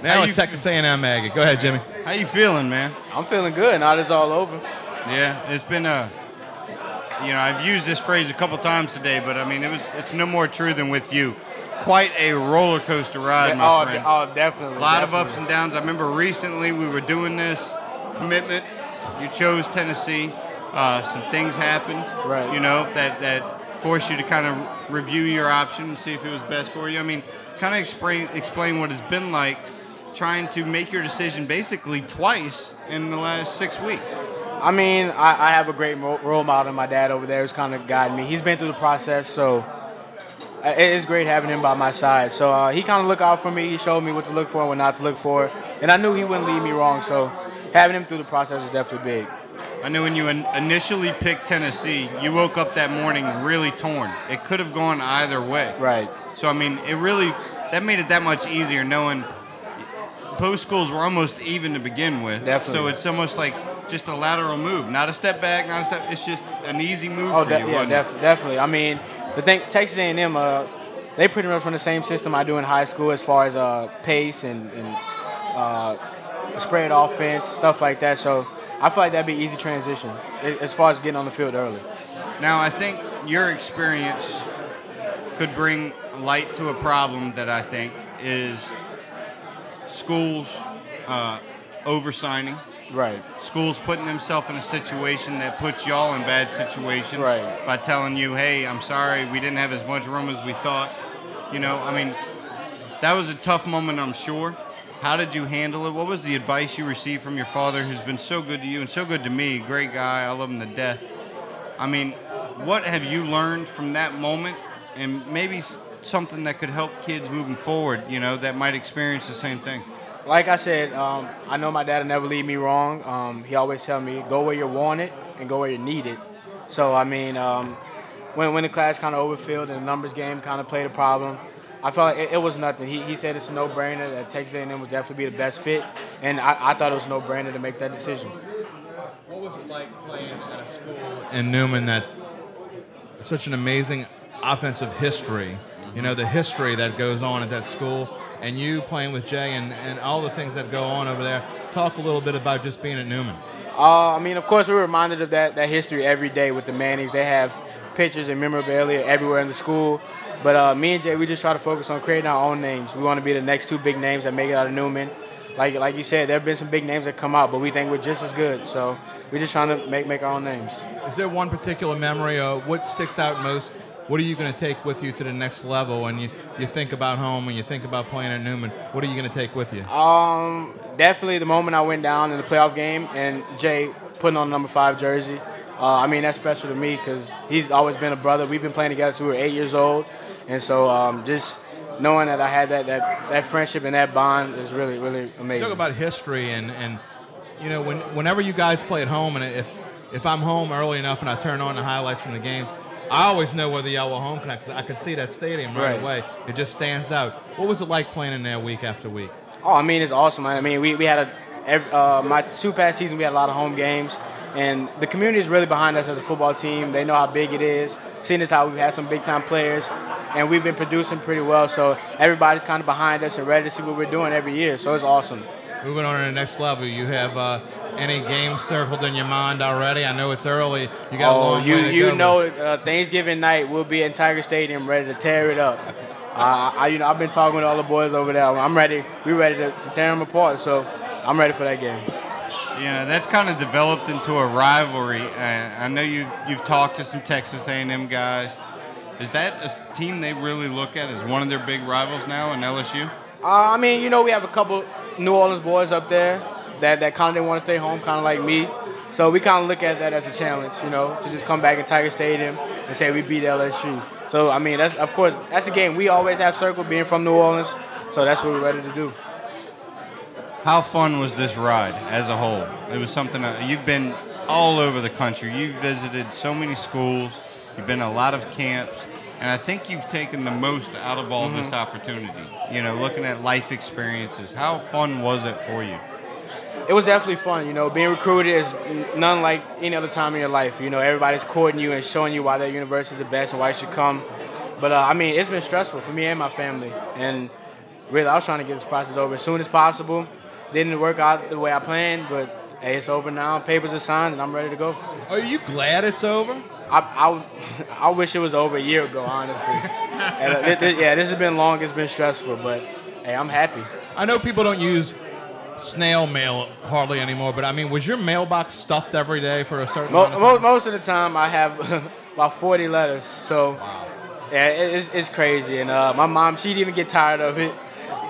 Now a Texas A&M Aggie. Go ahead, Jimmy. How you feeling, man? I'm feeling good. Now it's all over. Yeah, it's been I've used this phrase a couple times today, but I mean, it's no more true than with you. Quite a roller coaster ride, my friend. Oh, definitely. A lot of ups and downs. I remember recently we were doing this commitment. You chose Tennessee. Some things happened, right? You know, that forced you to kind of review your option and see if it was best for you. I mean, kind of explain what it's been like trying to make your decision basically twice in the last 6 weeks. I mean, I have a great role model, my dad over there, who's kind of guiding me. He's been through the process, so it's great having him by my side. So he kind of looked out for me. He showed me what to look for and what not to look for, and I knew he wouldn't lead me wrong. So having him through the process is definitely big. I know when you initially picked Tennessee, you woke up that morning really torn. It could have gone either way. Right. So, I mean, that made it that much easier knowing both schools were almost even to begin with. Definitely. So it's almost like just a lateral move. Not a step back, not a step. It's just an easy move for you, yeah, definitely. I mean, the thing, Texas A&M, they pretty much run the same system I do in high school as far as pace and spread offense, stuff like that. So I feel like that'd be an easy transition as far as getting on the field early. Now, I think your experience could bring light to a problem that I think is schools oversigning. Right. Schools putting themselves in a situation that puts y'all in bad situations. Right. By telling you, hey, I'm sorry, we didn't have as much room as we thought. You know, I mean, that was a tough moment, I'm sure. How did you handle it? What was the advice you received from your father, who's been so good to you and so good to me? Great guy. I love him to death. I mean, what have you learned from that moment, and maybe something that could help kids moving forward, you know, that might experience the same thing? Like I said, I know my dad will never lead me wrong. He always tell me, go where you're wanted and go where you're needed. So, I mean, when the class kind of overfilled and the numbers game kind of played a problem, I felt like it was nothing. He said it's a no-brainer that Texas A&M would definitely be the best fit, and I thought it was a no-brainer to make that decision. What was it like playing at a school in Newman that such an amazing offensive history, you know, the history that goes on at that school, and you playing with Jay and all the things that go on over there? Talk a little bit about just being at Newman. I mean, of course, we're reminded of that history every day with the Mannings. They have pictures and memorabilia everywhere in the school. But me and Jay, we just try to focus on creating our own names. We want to be the next two big names that make it out of Newman. Like you said, there have been some big names that come out, but we think we're just as good. So we're just trying to make our own names. Is there one particular memory? What sticks out most? What are you going to take with you to the next level when you think about home, when you think about playing at Newman? What are you going to take with you? Definitely the moment I went down in the playoff game and Jay putting on the number 5 jersey. I mean, that's special to me because he's always been a brother. We've been playing together since we were 8 years old. And so just knowing that I had that friendship and that bond is really, really amazing. Talk about history and you know, whenever you guys play at home, and if I'm home early enough and I turn on the highlights from the games, I always know where the yellow home connects. I could see that stadium right away. It just stands out. What was it like playing in there week after week? Oh, I mean, it's awesome. I mean, we had my 2 past seasons, we had a lot of home games. And the community is really behind us as a football team. They know how big it is. Seeing as how we've had some big-time players, and we've been producing pretty well. So everybody's kind of behind us and ready to see what we're doing every year. So it's awesome. Moving on to the next level, you have any games circled in your mind already? I know it's early. You got a long way to go. You know, Thanksgiving night we'll be in Tiger Stadium ready to tear it up. I've been talking with all the boys over there. I'm ready. We're ready to tear them apart. So I'm ready for that game. Yeah, that's kind of developed into a rivalry. I know you've talked to some Texas A&M guys. Is that a team they really look at as one of their big rivals now in LSU? I mean, you know, we have a couple New Orleans boys up there that kind of want to stay home, kind of like me. So we kind of look at that as a challenge, you know, to just come back in Tiger Stadium and say we beat LSU. So, I mean, that's a game we always have circled, being from New Orleans. So that's what we're ready to do. How fun was this ride as a whole? It was something you've been all over the country. You've visited so many schools. You've been to a lot of camps. And I think you've taken the most out of all this opportunity, you know, looking at life experiences. How fun was it for you? It was definitely fun. You know, being recruited is none like any other time in your life. You know, everybody's courting you and showing you why their university is the best and why you should come. But, I mean, it's been stressful for me and my family. And really, I was trying to get this process over as soon as possible. Didn't work out the way I planned, but hey, it's over now. Papers are signed, and I'm ready to go. Are you glad it's over? I wish it was over a year ago, honestly. This has been long. It's been stressful, but hey, I'm happy. I know people don't use snail mail hardly anymore, but I mean, was your mailbox stuffed every day for a certain amount of time? Most of the time, I have about 40 letters. So, yeah, it's crazy. And my mom, she'd even get tired of it.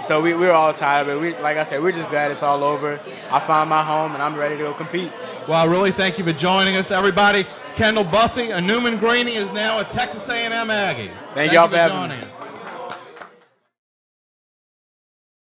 So we were all tired of it. Like I said, we're just glad it's all over. I found my home, and I'm ready to go compete. Well, I really thank you for joining us, everybody. Kendall Bussey, a Newman Greenie, is now a Texas A&M Aggie. Thank y'all for joining having me. us.